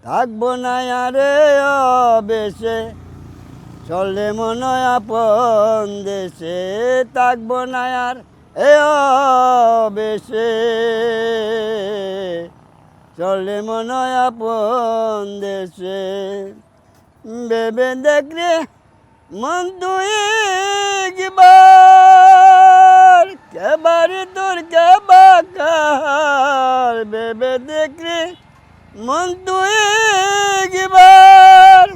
থাকবো না আরে বেশে চলে মনে আপন দেশে থাকবো না আর এ বেশে চলে মনে আপন দেশে ভেবে দেখলে মন তুই একবার কেবারে তোর কেবাকার ভেবে দেখলে মন তুই একবার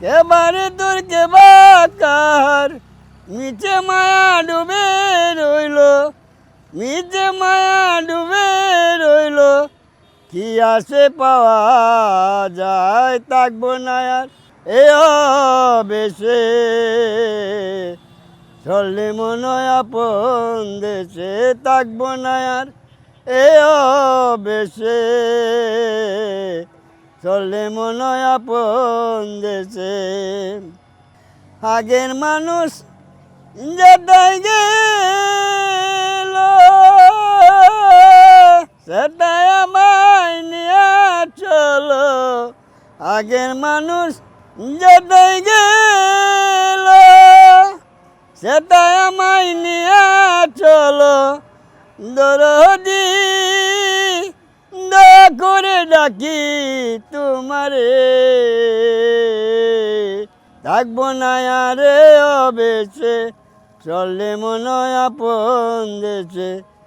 কেবারে তোর কেবাকার মিছে মায়া ডুবে রইল মিছে মায়া ডুবে রইল কি আসে পাওয়া যায় থাকবো না আর এ বেশে চলে মনে আপন দেশে থাকবো না আর এ বেশে চলে মনে আপন দেশে আগের মানুষ যেটাই গেল সেটাই আমায় নিয়ে চলো আগের মানুষ যেটাই গেল সেটাই আমায় নিয়ে চলো দরদি দয়া করে ডাকি তোমারে থাকবো না আরে বেশে চলে মনে আপন দেশে